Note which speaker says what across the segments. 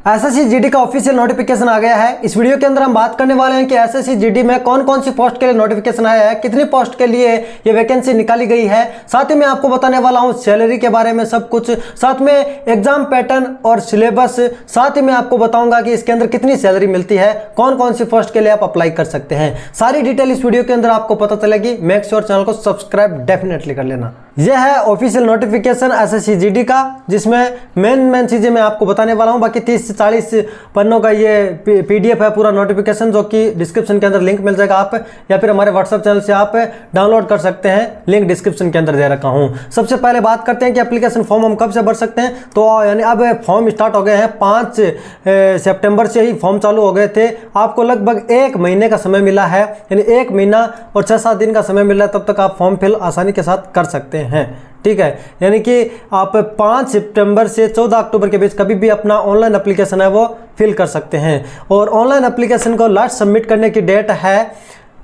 Speaker 1: SSC GD का official notification आ गया है। इस वीडियो के अंदर हम बात करने वाले हैं कि एसएससी जीडी में कौन कौन सी पोस्ट के लिए नोटिफिकेशन आया है, कितनी पोस्ट के लिए ये वैकेंसी निकाली गई है। साथ ही मैं आपको बताने वाला हूं सैलरी के बारे में सब कुछ, साथ में एग्जाम पैटर्न और सिलेबस, साथ ही मैं आपको बताऊंगा कि इसके अंदर कितनी सैलरी मिलती है, कौन कौन सी पोस्ट के लिए आप अप्लाई कर सकते हैं। सारी डिटेल इस वीडियो के अंदर आपको पता चलेगी। मेक श्योर चैनल को सब्सक्राइब डेफिनेटली कर लेना। यह है ऑफिशियल नोटिफिकेशन एसएससी जीडी का, जिसमें मेन चीजें मैं आपको बताने वाला हूं। बाकी 30 से 40 पन्नों का ये पीडीएफ है पूरा नोटिफिकेशन, जो कि डिस्क्रिप्शन के अंदर लिंक मिल जाएगा। आप या फिर हमारे व्हाट्सएप चैनल से आप डाउनलोड कर सकते हैं, लिंक डिस्क्रिप्शन के अंदर दे रखा हूं। सबसे पहले बात करते हैं कि एप्लीकेशन फॉर्म हम कब से भर सकते हैं। तो यानी अब फॉर्म स्टार्ट हो गए हैं, 5 सितंबर से ही फॉर्म चालू हो गए थे। आपको लगभग 1 महीने का समय मिला है, यानी 1 महीना और 6-7 दिन का समय मिला है, तब तक आप फॉर्म फिल आसानी के साथ कर सकते हैं। ठीक है, यानी कि आप 5 सितंबर से 14 अक्टूबर के बीच कभी भी अपना ऑनलाइन एप्लीकेशन है वो फिल कर सकते हैं। और ऑनलाइन एप्लीकेशन को लास्ट सबमिट करने की डेट है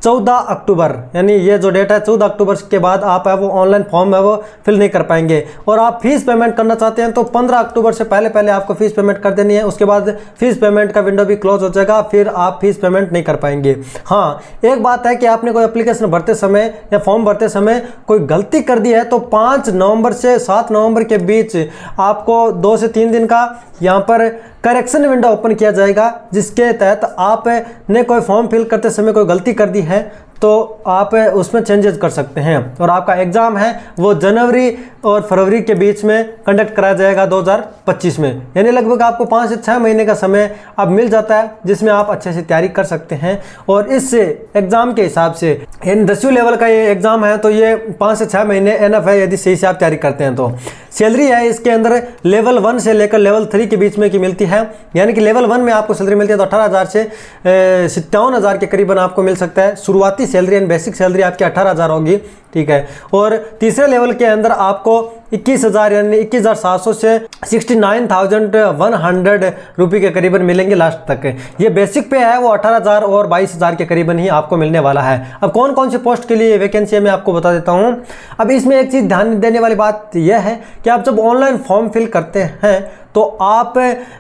Speaker 1: 14 अक्टूबर, यानी ये जो डेट है 14 अक्टूबर के बाद आप है वो ऑनलाइन फॉर्म है वो फिल नहीं कर पाएंगे। और आप फीस पेमेंट करना चाहते हैं तो 15 अक्टूबर से पहले आपको फीस पेमेंट कर देनी है। उसके बाद फीस पेमेंट का विंडो भी क्लोज हो जाएगा, फिर आप फीस पेमेंट नहीं कर पाएंगे। हाँ, एक बात है कि आपने कोई एप्लीकेशन भरते समय या फॉर्म भरते समय कोई गलती कर दी है तो 5 नवंबर से 7 नवंबर के बीच आपको 2 से 3 दिन का यहाँ पर करेक्शन विंडो ओपन किया जाएगा, जिसके तहत आप ने कोई फॉर्म फिल करते समय कोई गलती कर दी है तो आप उसमें चेंजेस कर सकते हैं। और आपका एग्ज़ाम है वो जनवरी और फरवरी के बीच में कंडक्ट कराया जाएगा 2025 में, यानी लगभग आपको 5 से 6 महीने का समय अब मिल जाता है, जिसमें आप अच्छे से तैयारी कर सकते हैं। और इस एग्ज़ाम के हिसाब से यानी 10वीं लेवल का ये एग्ज़ाम है तो ये 5 से 6 महीने एनफ है, यदि सही से आप तैयारी करते हैं तो। सैलरी है इसके अंदर लेवल 1 से लेकर लेवल 3 के बीच में की मिलती है, यानी कि लेवल 1 में आपको सैलरी मिलती है तो 18,000 से 57,000 के करीबन आपको मिल सकता है। शुरुआती सैलरी एंड बेसिक सैलरी आपकी 18,000 होगी। ठीक है, और तीसरे लेवल के अंदर आपको 21,000 यानी 21,700 से 69,100 रुपये के करीबन मिलेंगे लास्ट तक। ये बेसिक पे है वो 18,000 और 22,000 के करीबन ही आपको मिलने वाला है। अब कौन कौन सी पोस्ट के लिए वैकेंसी है मैं आपको बता देता हूँ। अब इसमें एक चीज़ ध्यान देने वाली बात यह है कि आप जब ऑनलाइन फॉर्म फिल करते हैं तो आप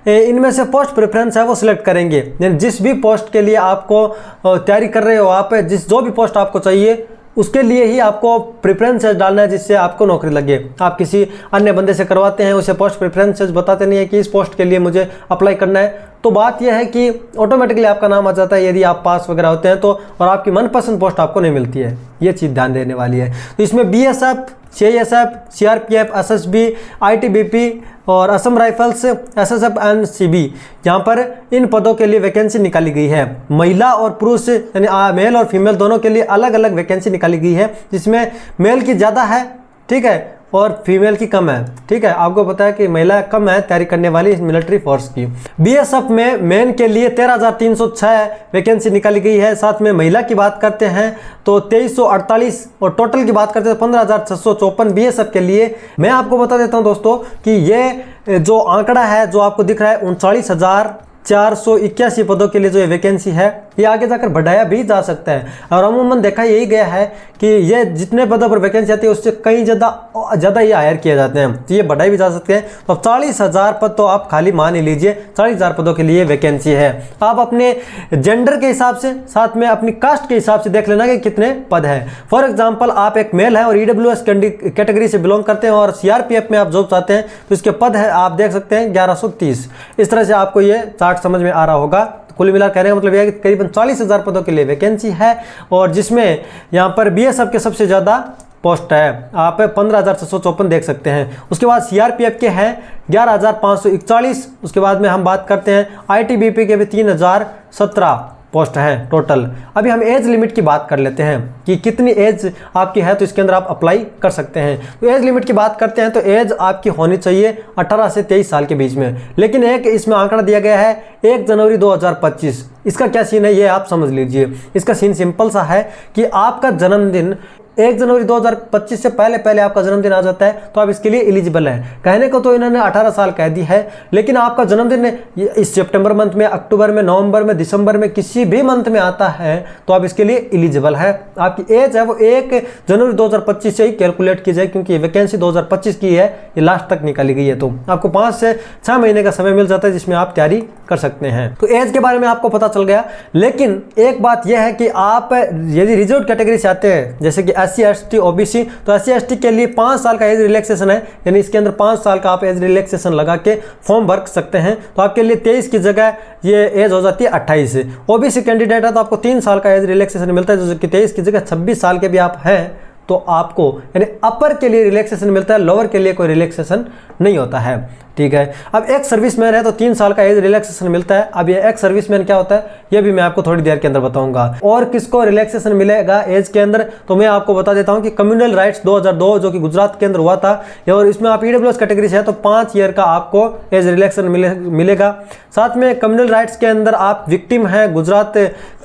Speaker 1: इनमें से पोस्ट प्रेफरेंस है वो सिलेक्ट करेंगे, यानी जिस भी पोस्ट के लिए आपको तैयारी कर रहे हो, आप जो भी पोस्ट आपको चाहिए उसके लिए ही आपको प्रेफरेंसेस डालना है, जिससे आपको नौकरी लगे। आप किसी अन्य बंदे से करवाते हैं, उसे पोस्ट प्रेफरेंसेस बताते नहीं है कि इस पोस्ट के लिए मुझे अप्लाई करना है, तो बात यह है कि ऑटोमेटिकली आपका नाम आ जाता है यदि आप पास वगैरह होते हैं तो, और आपकी मनपसंद पोस्ट आपको नहीं मिलती है। ये चीज़ ध्यान देने वाली है। तो इसमें BSF, CISF, CRPF, SSB, ITBP और Assam rifles, SSF and CB, यहाँ पर इन पदों के लिए वैकेंसी निकाली गई है। महिला और पुरुष यानी मेल और फीमेल दोनों के लिए अलग अलग वैकेंसी निकाली गई है, जिसमें मेल की ज़्यादा है, ठीक है, और फीमेल की कम है। ठीक है, आपको पता है कि महिला कम है तैयारी करने वाली मिलिट्री फोर्स की। बीएसएफ में मेन के लिए 13,306 वैकेंसी निकाली गई है। साथ में महिला की बात करते हैं तो 2348 और टोटल की बात करते हैं 15,654 बीएसएफ के लिए। मैं आपको बता देता हूं दोस्तों कि ये जो आंकड़ा है जो आपको दिख रहा है 39,481 पदों के लिए जो ये वैकेंसी है, ये आगे जाकर बढ़ाया भी जा सकता है। और अमूमन देखा यही गया है कि ये जितने पदों पर वैकेंसी आती है उससे कहीं ज़्यादा ये हायर किए जाते हैं, तो ये बढ़ाए भी जा सकते हैं। तो 40,000 पद तो आप खाली मान ही लीजिए, 40,000 पदों के लिए वैकेंसी है। आप अपने जेंडर के हिसाब से, साथ में अपनी कास्ट के हिसाब से देख लेना कि कितने पद है। फॉर एग्जाम्पल, आप एक मेल है और ईडब्ल्यूएस कैटेगरी से बिलोंग करते हैं और सीआरपीएफ में आप जॉब चाहते हैं तो इसके पद है आप देख सकते हैं 1130। इस तरह से आपको ये चार्ट समझ में आ रहा होगा। कुल मिलाकर कहने का मतलब यह है कि करीबन 40,000 पदों के लिए वैकेंसी है, और जिसमें यहाँ पर बीएसएफ के सबसे ज़्यादा पोस्ट है, आप 15,654 देख सकते हैं। उसके बाद सीआरपीएफ के हैं 11,541। उसके बाद में हम बात करते हैं आईटीबीपी के भी 3,017 पोस्ट है टोटल। अभी हम एज लिमिट की बात कर लेते हैं कि कितनी एज आपकी है तो इसके अंदर आप अप्लाई कर सकते हैं। तो एज लिमिट की बात करते हैं तो एज आपकी होनी चाहिए 18 से 23 साल के बीच में, लेकिन एक इसमें आंकड़ा दिया गया है 1 जनवरी 2025। इसका क्या सीन है ये आप समझ लीजिए। इसका सीन सिंपल सा है कि आपका जन्मदिन 1 जनवरी 2025 से पहले पहले आपका जन्मदिन आ जाता है तो आप इसके लिए एलिजिबल हैं। कहने को तो इन्होंने 18 साल कह दी है, लेकिन आपका जन्मदिन इस सितंबर मंथ में, अक्टूबर में, नवंबर में, दिसंबर में, किसी भी मंथ में आता है तो आप इसके लिए एलिजिबल है। आपकी एज है वो 1 जनवरी 2025 से ही कैलकुलेट की जाए, क्योंकि वैकेंसी 2025 की है, ये लास्ट तक निकाली गई है। तो आपको 5 से 6 महीने का समय मिल जाता है जिसमें आप तैयारी कर सकते हैं। तो एज के बारे में आपको पता चल गया। लेकिन एक बात यह है कि आप यदि रिजर्व कैटेगरी से आते हैं, जैसे कि SC ST OBC, तो SC ST के लिए 5 साल का एज रिलैक्सेशन है, यानी इसके अंदर 5 साल का आप एज रिलैक्सेशन लगा के फॉर्म भर सकते हैं। तो आपके लिए 23 की जगह ये एज हो जाती है 28। OBC कैंडिडेट है तो आपको 3 साल का एज रिलैक्सेशन मिलता है, जो कि 23 की जगह 26 साल के भी आप हैं तो आपको यानी अपर के लिए रिलैक्सेशन मिलता है, लोअर के लिए कोई रिलैक्सेशन नहीं होता है। ठीक है। अब एक सर्विसमैन है तो 3 साल का एज रिलैक्सेशन मिलता है। अब ये एक सर्विसमैन क्या होता है ये भी मैं आपको थोड़ी देर के अंदर बताऊंगा। और किसको रिलैक्सेशन मिलेगा एज के अंदर, तो मैं आपको बता देता हूं कि कम्युनल राइट्स 2002 जो कि गुजरात के अंदर हुआ था, और इसमें आप EWS कैटेगरी से है तो 5 ईयर का आपको एज रिलैक्सेशन मिलेगा। साथ में कम्युनल राइट्स के अंदर आप विक्टिम हैं गुजरात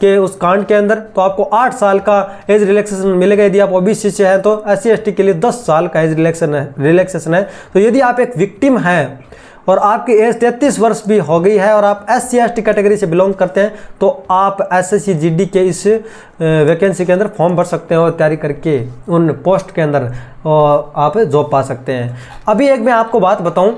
Speaker 1: के उस कांड के अंदर तो आपको 8 साल का एज रिलैक्सेशन मिलेगा। यदि आप OBC से है तो SC ST के लिए 10 साल का एज रिलैक्सेशन है। तो यदि आप एक विक्टिम हैं और आपकी एज 33 वर्ष भी हो गई है और आप SC ST कैटेगरी से बिलोंग करते हैं तो आप SSC GD के इस वैकेंसी के अंदर फॉर्म भर सकते हैं और तैयारी करके उन पोस्ट के अंदर आप जॉब पा सकते हैं। अभी एक मैं आपको बात बताऊं,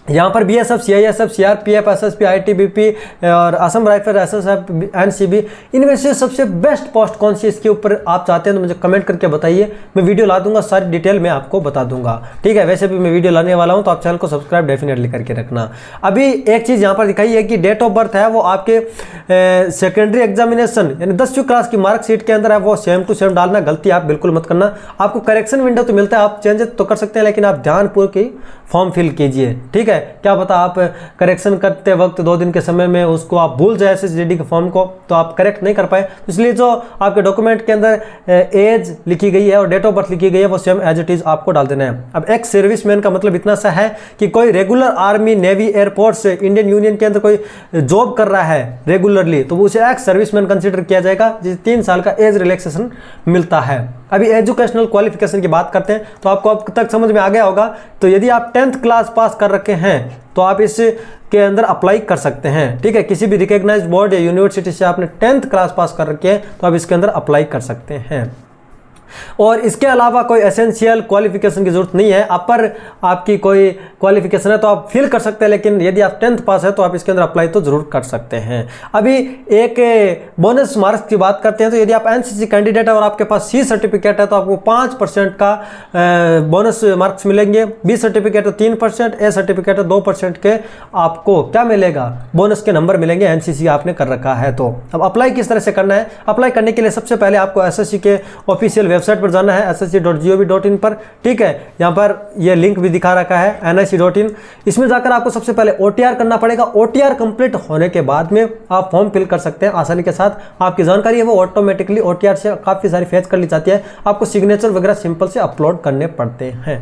Speaker 1: यहाँ पर BSF CISF CRPF SSP ITBP और असम राइफल SSF NCB, इनमें से सबसे बेस्ट पोस्ट कौन सी इसके ऊपर आप चाहते हैं तो मुझे कमेंट करके बताइए। मैं वीडियो ला दूंगा, सारी डिटेल मैं आपको बता दूंगा। ठीक है। वैसे भी मैं वीडियो लाने वाला हूँ तो आप चैनल को सब्सक्राइब डेफिनेटली करके रखना। अभी एक चीज़ यहाँ पर दिखाई है कि डेट ऑफ बर्थ है वो आपके सेकेंडरी एग्जामिनेशन यानी 10वीं क्लास की मार्कशीट के अंदर है वो सेम टू सेम डालना। गलती आप बिल्कुल मत करना। आपको करेक्शन विंडो तो मिलता है, आप चेंजेस तो कर सकते हैं, लेकिन आप ध्यानपूर्वक ही फॉर्म फिल कीजिए। ठीक है। क्या पता आप करेक्शन करते वक्त 2 दिन के समय में उसको आप भूल जाए SSC GD के फॉर्म को तो आप करेक्ट नहीं कर पाए। इसलिए जो आपके डॉक्यूमेंट के अंदर एज लिखी गई है और डेट ऑफ बर्थ लिखी गई है वो सेम एज इट इज आपको डाल देना है। अब एक्स सर्विसमैन का मतलब इतना सा है कि कोई रेगुलर आर्मी नेवी एयरफोर्स से इंडियन यूनियन के अंदर कोई जॉब कर रहा है रेगुलरली तो उसे एक्स सर्विसमैन कंसिडर किया जाएगा, जिसे 3 साल का एज रिलैक्सेशन मिलता है। अभी एजुकेशनल क्वालिफिकेशन की बात करते हैं तो आपको अब तक समझ में आ गया होगा। तो यदि आप 10th क्लास पास कर रखे हैं तो आप इस के अंदर अप्लाई कर सकते हैं। ठीक है। किसी भी रिकॉग्नाइज्ड बोर्ड या यूनिवर्सिटी से आपने 10th क्लास पास कर रखे हैं तो आप इसके अंदर अप्लाई कर सकते हैं। और इसके अलावा कोई एसेंशियल क्वालिफिकेशन की जरूरत नहीं है। अपर आपकी कोई क्वालिफिकेशन है तो आप फिल कर सकते हैं, लेकिन यदि आप 10th पास है तो आप इसके अंदर अप्लाई तो जरूर कर सकते हैं। अभी एक बोनस मार्क्स की बात करते हैं तो यदि आप NCC कैंडिडेट है और आपके पास C सर्टिफिकेट है तो आपको 5% का बोनस मार्क्स मिलेंगे। B सर्टिफिकेट है 3%, A सर्टिफिकेट है 2% के आपको क्या मिलेगा, बोनस के नंबर मिलेंगे। NCC आपने कर रखा है तो अब अप्लाई किस तरह से करना है। अप्लाई करने के लिए सबसे पहले आपको SSC के ऑफिशियल वेबसाइट पर जाना है ssc.gov.in पर। ठीक है। यहाँ पर यह लिंक भी दिखा रखा है nic.in। इसमें जाकर आपको सबसे पहले OTR करना पड़ेगा। OTR कंप्लीट होने के बाद में आप फॉर्म फिल कर सकते हैं आसानी के साथ। आपकी जानकारी है वो ऑटोमेटिकली OTR से काफ़ी सारी फेच कर ली जाती है। आपको सिग्नेचर वगैरह सिंपल से अपलोड करने पड़ते हैं।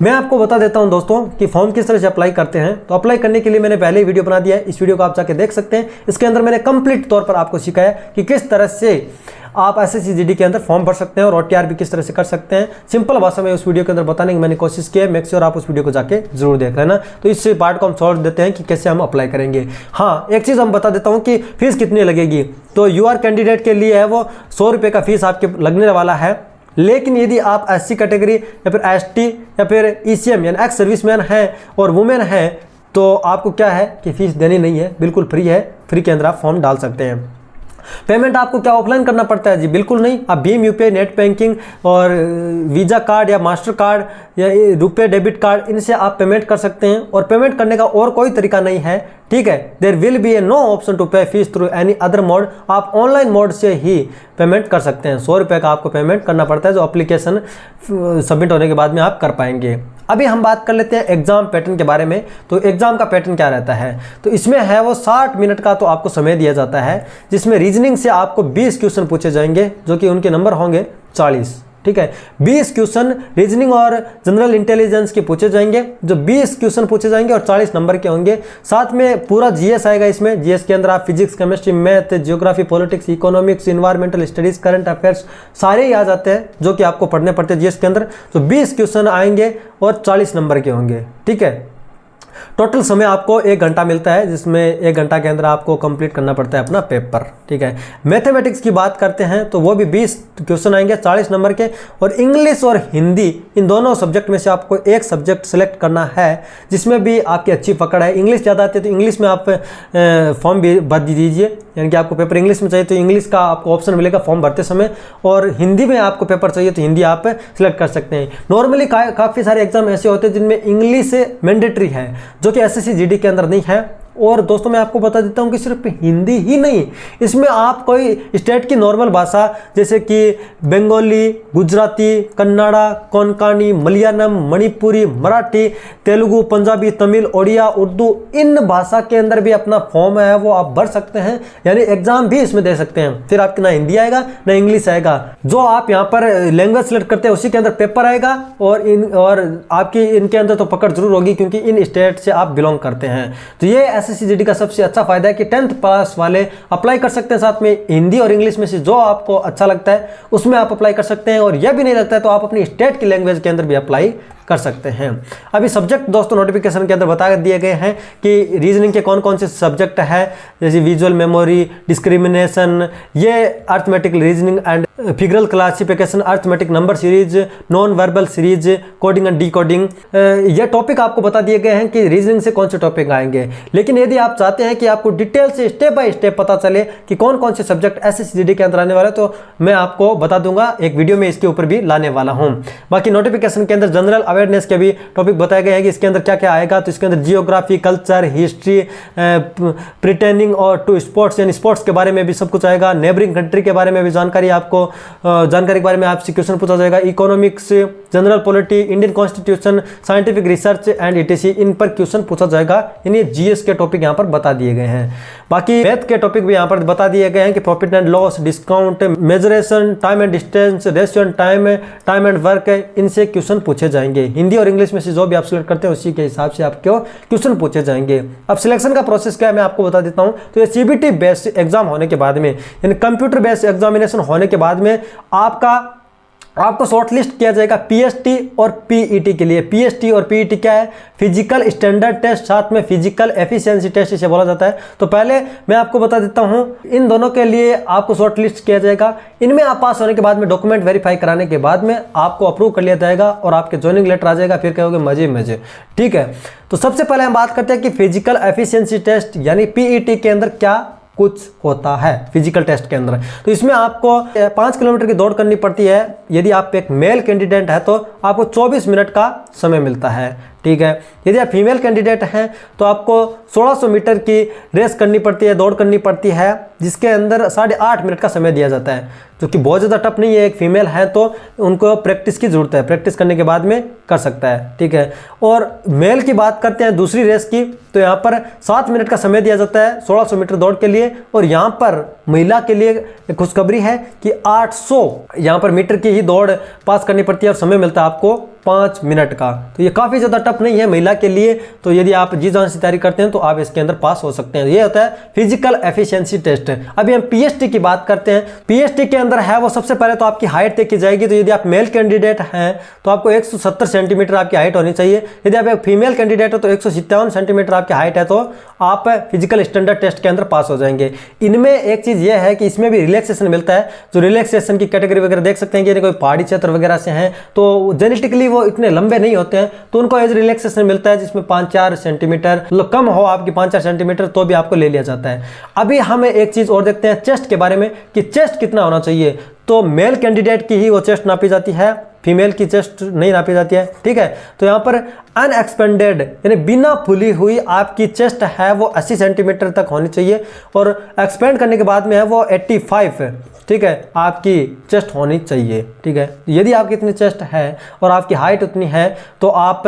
Speaker 1: मैं आपको बता देता हूं दोस्तों कि फॉर्म किस तरह से अप्लाई करते हैं। तो अप्लाई करने के लिए मैंने पहले ही वीडियो बना दिया है, इस वीडियो को आप जाके देख सकते हैं। इसके अंदर मैंने कंप्लीट तौर पर आपको सिखाया कि किस तरह से आप SSC GD के अंदर फॉर्म भर सकते हैं और OTR भी किस तरह से कर सकते हैं। सिंपल भाषा में उस वीडियो के अंदर बताने की मैंने कोशिश की है। मेक श्योर आप उस वीडियो को जाके जरूर देख लेना। तो इस पार्ट को हम छोड़ देते हैं कि कैसे हम अप्लाई करेंगे। हाँ, एक चीज़ हम बता देता हूँ कि फीस कितनी लगेगी। तो UR कैंडिडेट के लिए है वो 100 रुपये का फीस आपके लगने वाला है। लेकिन यदि आप SC कैटेगरी या फिर ST या फिर ECM यानी एक्स सर्विसमैन हैं और वुमेन हैं तो आपको क्या है कि फीस देनी नहीं है, बिल्कुल फ्री है। फ्री के अंदर आप फॉर्म डाल सकते हैं। पेमेंट आपको क्या ऑफलाइन करना पड़ता है जी? बिल्कुल नहीं। आप भीम UPI नेट बैंकिंग और वीज़ा कार्ड या मास्टर कार्ड या रुपए डेबिट कार्ड इनसे आप पेमेंट कर सकते हैं और पेमेंट करने का और कोई तरीका नहीं है। ठीक है। There will be a no option to pay fees through any other mode. आप ऑनलाइन मोड से ही पेमेंट कर सकते हैं। 100 रुपये का आपको पेमेंट करना पड़ता है जो एप्लीकेशन सबमिट होने के बाद में आप कर पाएंगे। अभी हम बात कर लेते हैं एग्जाम पैटर्न के बारे में। तो एग्जाम का पैटर्न क्या रहता है, तो इसमें है वो 60 मिनट का तो आपको समय दिया जाता है, जिसमें रीजनिंग से आपको 20 क्वेश्चन पूछे जाएंगे जो कि उनके नंबर होंगे 40। ठीक है। 20 क्वेश्चन रीजनिंग और जनरल इंटेलिजेंस के पूछे जाएंगे, जो 20 क्वेश्चन पूछे जाएंगे और 40 नंबर के होंगे। साथ में पूरा जीएस आएगा इसमें। जीएस के अंदर आप physics, chemistry, math, geography, politics, economics, environmental studies, current affairs सारे ही आ जाते हैं जो कि आपको पढ़ने पड़ते हैं जीएस के अंदर। तो 20 क्वेश्चन आएंगे और 40 नंबर के होंगे, ठीक है। टोटल समय आपको 1 घंटा मिलता है, जिसमें 1 घंटा के अंदर आपको कंप्लीट करना पड़ता है अपना पेपर, ठीक है। मैथमेटिक्स की बात करते हैं तो वो भी 20 क्वेश्चन आएंगे 40 नंबर के। और इंग्लिश और हिंदी इन दोनों सब्जेक्ट में से आपको एक सब्जेक्ट सेलेक्ट करना है जिसमें भी आपकी अच्छी पकड़ है। इंग्लिश ज़्यादा आती है तो इंग्लिश में आप फॉर्म भी भर दीजिए, यानी कि आपको पेपर इंग्लिश में चाहिए तो इंग्लिश का आपको ऑप्शन मिलेगा फॉर्म भरते समय। और हिंदी में आपको पेपर चाहिए तो हिंदी आप सिलेक्ट कर सकते हैं। नॉर्मली काफ़ी सारे एग्जाम ऐसे होते हैं जिनमें इंग्लिश मैंडेटरी है, जो कि एसएससी जीडी के अंदर नहीं है। और दोस्तों मैं आपको बता देता हूं कि सिर्फ हिंदी ही नहीं, इसमें आप कोई स्टेट की नॉर्मल भाषा जैसे कि बंगाली, गुजराती, कन्नड़ा, कोंकणी, मलयालम, मणिपुरी, मराठी, तेलुगु, पंजाबी, तमिल, ओडिया, उर्दू, इन भाषा के अंदर भी अपना फॉर्म है वो आप भर सकते हैं, यानी एग्जाम भी इसमें दे सकते हैं। फिर आपके ना हिंदी आएगा ना इंग्लिश आएगा, जो आप यहाँ पर लैंग्वेज सेलेक्ट करते हैं उसी के अंदर पेपर आएगा। और आपकी इनके अंदर तो पकड़ जरूर होगी क्योंकि इन स्टेट से आप बिलोंग करते हैं। तो ये एसएससी जीडी का सबसे अच्छा फायदा है कि 10th पास वाले अप्लाई कर सकते हैं। साथ में हिंदी और इंग्लिश में से जो आपको अच्छा लगता है उसमें आप अप्लाई कर सकते हैं, और यह भी नहीं लगता है तो आप अपनी स्टेट की लैंग्वेज के अंदर भी अप्लाई कर सकते हैं। अभी सब्जेक्ट दोस्तों नोटिफिकेशन के अंदर बता दिए गए हैं कि रीजनिंग के कौन कौन से सब्जेक्ट है, जैसे विजुअल मेमोरी, डिस्क्रिमिनेशन, ये arithmetic reasoning and figural classification, arithmetic number series, non verbal series, coding and decoding, ये टॉपिक आपको बता दिए गए हैं कि रीजनिंग से कौन से टॉपिक आएंगे। लेकिन यदि आप चाहते हैं कि आपको डिटेल से स्टेप बाय स्टेप पता चले कि कौन कौन से सब्जेक्ट एसएससी जीडी के अंदर आने वाले, तो मैं आपको बता दूंगा, एक वीडियो में इसके ऊपर भी लाने वाला हूं। बाकी नोटिफिकेशन के अंदर जनरल अवेयरनेस के भी टॉपिक बताए गए हैं कि इसके अंदर क्या क्या आएगा। तो इसके अंदर जियोग्राफी, कल्चर, हिस्ट्री, प्रिटेनिंग और टू स्पोर्ट्स, यानी स्पोर्ट्स के बारे में भी सब कुछ आएगा। नेबरिंग कंट्री के बारे में भी जानकारी के बारे में आपसे क्वेश्चन पूछा जाएगा। Economics, general polity, Indian constitution, scientific research and etc, इन पर क्वेश्चन पूछा जाएगा। यानी जीएस के टॉपिक यहाँ पर बता दिए गए हैं। बाकी मैथ के टॉपिक भी यहाँ पर बता दिए गए हैं कि profit and loss, discount, mensuration, time and distance, ratio and time and work, इनसे क्वेश्चन पूछे जाएंगे। हिंदी और इंग्लिश में से जो भी आप सिलेक्ट करते हैं उसी के हिसाब से आपको क्वेश्चन पूछे जाएंगे। अब सिलेक्शन का प्रोसेस क्या है मैं आपको बता देता हूं। तो ये सीबीटी बेस्ड एग्जाम होने के बाद में, यानी कंप्यूटर बेस्ड एग्जामिनेशन होने के बाद में आपको शॉर्टलिस्ट किया जाएगा पीएसटी और पीईटी के लिए। पीएसटी और पीईटी क्या है? फिजिकल स्टैंडर्ड टेस्ट, साथ में फिजिकल एफिशिएंसी टेस्ट इसे बोला जाता है। तो पहले मैं आपको बता देता हूं, इन दोनों के लिए आपको शॉर्टलिस्ट किया जाएगा। इनमें आप पास होने के बाद में डॉक्यूमेंट वेरीफाई कराने के बाद में आपको अप्रूव कर लिया जाएगा और आपके ज्वाइनिंग लेटर आ जाएगा। फिर कहोगे मजे मजे, ठीक है। तो सबसे पहले हम बात करते हैं कि फिजिकल एफिशिएंसी टेस्ट यानी पीईटी के अंदर क्या कुछ होता है फिजिकल टेस्ट के अंदर। तो इसमें आपको 5 किलोमीटर की दौड़ करनी पड़ती है। यदि आप एक मेल कैंडिडेट है तो आपको 24 मिनट का समय मिलता है, ठीक है। यदि आप फीमेल कैंडिडेट हैं तो आपको 1600 मीटर की रेस करनी पड़ती है, दौड़ करनी पड़ती है, जिसके अंदर 8.5 मिनट का समय दिया जाता है, जो कि बहुत ज़्यादा टफ नहीं है। एक फीमेल है तो उनको प्रैक्टिस की ज़रूरत है, प्रैक्टिस करने के बाद में कर सकता है, ठीक है। और मेल की बात करते हैं दूसरी रेस की, तो यहाँ पर 7 मिनट का समय दिया जाता है 1600 मीटर दौड़ के लिए। और यहाँ पर महिला के लिए खुशखबरी है कि 800 यहाँ पर मीटर की ही दौड़ पास करनी पड़ती है और समय मिलता है आपको 5 मिनट का। तो ये काफ़ी ज़्यादा टफ नहीं है महिला के लिए। तो यदि आप जी जान से तैयारी करते हैं तो आप इसके अंदर पास हो सकते हैं। ये होता है फिजिकल एफिशिएंसी टेस्ट। अभी हम पीएसटी की बात करते हैं। पीएसटी के अंदर है वो सबसे पहले तो आपकी हाइट तय की जाएगी। तो यदि आप मेल कैंडिडेट हैं तो आपको 170 सेंटीमीटर आपकी हाइट होनी चाहिए। यदि आप एक फीमेल कैंडिडेट हो तो 157 सेंटीमीटर आपकी हाइट है, तो आप फिजिकल स्टैंडर्ड टेस्ट के अंदर पास हो जाएंगे। इनमें एक चीज़ ये है कि इसमें भी रिलैक्सेशन मिलता है। जो रिलैक्सेशन की कैटेगरी वगैरह देख सकते हैं कि कोई पहाड़ी क्षेत्र वगैरह से हैं तो जेनेटिकली वो इतने लंबे नहीं होते हैं, तो उनको एज रिलैक्सेशन मिलता है, जिसमें 5-4 सेंटीमीटर मतलब कम हो आपकी 5-4 सेंटीमीटर तो भी आपको ले लिया जाता है। अभी हम एक चीज़ और देखते हैं चेस्ट के बारे में कि चेस्ट कितना होना चाहिए। तो मेल कैंडिडेट की ही वो चेस्ट नापी जाती है, फीमेल की चेस्ट नहीं नापी जाती है, ठीक है। तो यहाँ पर अनएक्सपेंडेड यानी बिना फुली हुई आपकी चेस्ट है वो 80 सेंटीमीटर तक होनी चाहिए, और एक्सपेंड करने के बाद में है वो 85, ठीक है, आपकी चेस्ट होनी चाहिए, ठीक है। यदि आपकी इतनी चेस्ट है और आपकी हाइट उतनी है तो आप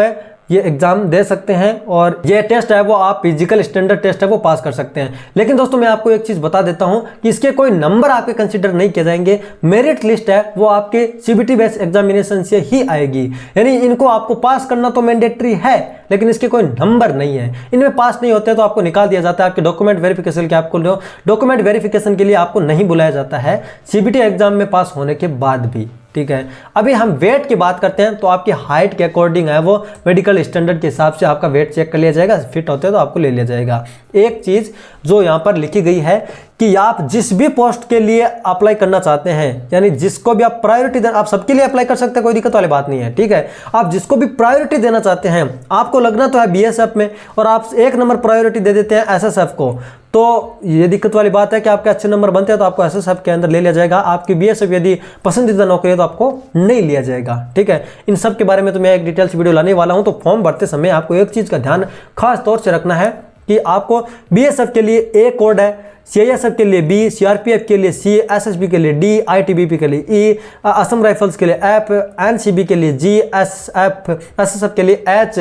Speaker 1: ये एग्जाम दे सकते हैं और ये टेस्ट है वो आप फिजिकल स्टैंडर्ड टेस्ट है वो पास कर सकते हैं। लेकिन दोस्तों मैं आपको एक चीज बता देता हूं कि इसके कोई नंबर आपके कंसीडर नहीं किए जाएंगे। मेरिट लिस्ट है वो आपके सीबीटी बेस्ड एग्जामिनेशन से ही आएगी, यानी इनको आपको पास करना तो मैंडेटरी है लेकिन इसके कोई नंबर नहीं है। इनमें पास नहीं होते तो आपको निकाल दिया जाता है। आपके डॉक्यूमेंट वेरिफिकेशन के आपको डॉक्यूमेंट वेरिफिकेशन के लिए आपको नहीं बुलाया जाता है सीबीटी एग्जाम में पास होने के बाद भी, ठीक है। अभी हम वेट की बात करते हैं तो आपकी हाइट के अकॉर्डिंग है वो मेडिकल स्टैंडर्ड के हिसाब से आपका वेट चेक कर लिया जाएगा, फिट होते हैं तो आपको ले लिया जाएगा। एक चीज जो यहाँ पर लिखी गई है कि आप जिस भी पोस्ट के लिए अप्लाई करना चाहते हैं, यानी जिसको भी आप प्रायोरिटी आप सबके लिए अप्लाई कर सकते हैं, कोई दिक्कत वाली बात नहीं है, ठीक है। आप जिसको भी प्रायोरिटी देना चाहते हैं, आपको लगना तो है बीएसएफ में और आप 1 नंबर प्रायोरिटी दे देते हैं एसएसएफ को, तो ये दिक्कत वाली बात है कि आपके अच्छे नंबर बनते हैं तो आपको एसएसएफ के अंदर ले लिया जाएगा। आपकी बीएसएफ यदि पसंदीदा नौकरी है तो आपको नहीं लिया जाएगा, ठीक है। इन सब के बारे में तो मैं एक डिटेल्स वीडियो लाने वाला हूं। तो फॉर्म भरते समय आपको एक चीज का ध्यान खास तौर से रखना है कि आपको बीएसएफ के लिए ए कोड है, सीआईएसएफ के लिए बी, सीआरपीएफ के लिए सी, एसएसबी के लिए डी, आईटीबीपी के लिए ई, असम राइफल्स के लिए एफ, एनसीबी के लिए जी, एसएसएफ के लिए एच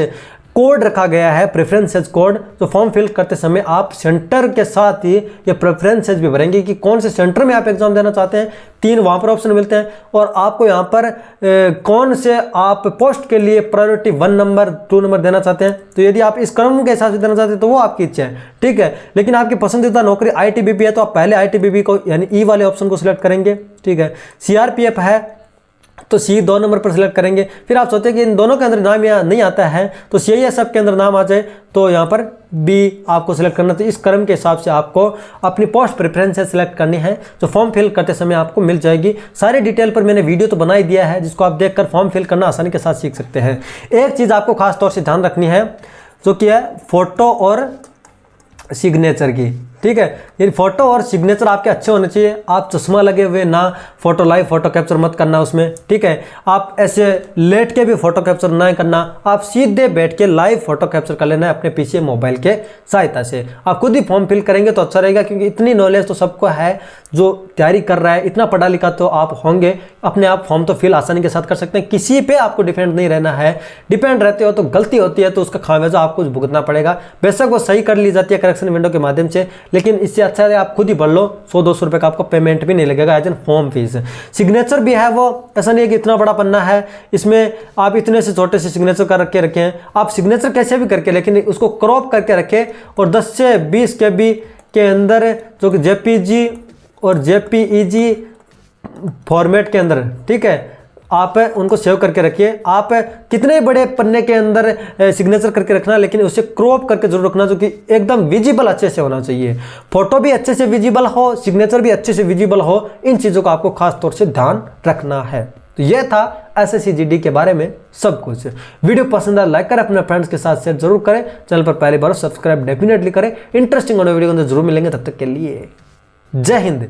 Speaker 1: कोड रखा गया है, प्रेफरेंसेज कोड। तो फॉर्म फिल करते समय आप सेंटर के साथ ही ये प्रेफरेंसेज भी भरेंगे कि कौन से सेंटर में आप एग्जाम देना चाहते हैं। 3 वहां पर ऑप्शन मिलते हैं और आपको यहाँ पर कौन से आप पोस्ट के लिए प्रायोरिटी 1 नंबर 2 नंबर देना चाहते हैं। तो यदि आप इस क्रम के हिसाब से देना चाहते हैं तो वो आपकी इच्छा है, ठीक है। लेकिन आपकी पसंदीदा नौकरी आईटीबीपी है तो आप पहले आईटीबीपी को यानी ई वाले ऑप्शन को सिलेक्ट करेंगे, ठीक है। सीआरपीएफ है तो सी 2 नंबर पर सिलेक्ट करेंगे। फिर आप सोचते हैं कि इन दोनों के अंदर नाम यहाँ नहीं आता है तो सीआईएसएफ के अंदर नाम आ जाए तो यहाँ पर बी आपको सिलेक्ट करना। तो इस क्रम के हिसाब से आपको अपनी पोस्ट प्रेफरेंसेस सिलेक्ट करनी है जो फॉर्म फिल करते समय आपको मिल जाएगी। सारे डिटेल पर मैंने वीडियो तो बना ही दिया है जिसको आप देखकर फॉर्म फिल करना आसानी के साथ सीख सकते हैं। एक चीज़ आपको खास तौर से ध्यान रखनी है जो कि है फोटो और सिग्नेचर की, ठीक है। ये फोटो और सिग्नेचर आपके अच्छे होने चाहिए। आप चश्मा लगे हुए ना फोटो लाइव फोटो कैप्चर मत करना उसमें, ठीक है। आप ऐसे लेट के भी फोटो कैप्चर ना करना, आप सीधे बैठ के लाइव फोटो कैप्चर कर लेना है अपने पीछे मोबाइल के सहायता से। आप खुद ही फॉर्म फिल करेंगे तो अच्छा रहेगा क्योंकि इतनी नॉलेज तो सबको है जो तैयारी कर रहा है, इतना पढ़ा लिखा तो आप होंगे, अपने आप फॉर्म तो फिल आसानी के साथ कर सकते हैं। किसी पे आपको डिपेंड नहीं रहना है। डिपेंड रहते हो तो गलती होती है तो उसका खामियाजा आपको भुगतना पड़ेगा। बेशक वो सही कर ली जाती है करेक्शन विंडो के माध्यम से, लेकिन इससे अच्छा है आप खुद ही भर लो। 100-200 रुपये का आपको पेमेंट भी नहीं लगेगा as an form fee. Signature भी है वो ऐसा नहीं है कि इतना बड़ा पन्ना है, इसमें आप इतने से छोटे से सिग्नेचर कर रखे हैं। आप सिग्नेचर कैसे भी करके लेकिन उसको क्रॉप करके रखें और 10 से 20 KB के अंदर जो कि जेपीजी और जेपीईजी फॉर्मेट के अंदर, ठीक है, आप उनको सेव करके रखिए। आप कितने बड़े पन्ने के अंदर सिग्नेचर करके रखना लेकिन उसे क्रॉप करके जरूर रखना जो कि एकदम विजिबल अच्छे से होना चाहिए। फोटो भी अच्छे से विजिबल हो, सिग्नेचर भी अच्छे से विजिबल हो, इन चीज़ों का आपको खास तौर से ध्यान रखना है। तो यह था एसएससी जीडी के बारे में सब कुछ। वीडियो पसंद आया लाइक करें, अपने फ्रेंड्स के साथ शेयर जरूर करें, चैनल पर पहली बार सब्सक्राइब डेफिनेटली करें। इंटरेस्टिंग वीडियो के अंदर जरूर मिलेंगे, तब तक के लिए जय हिंद।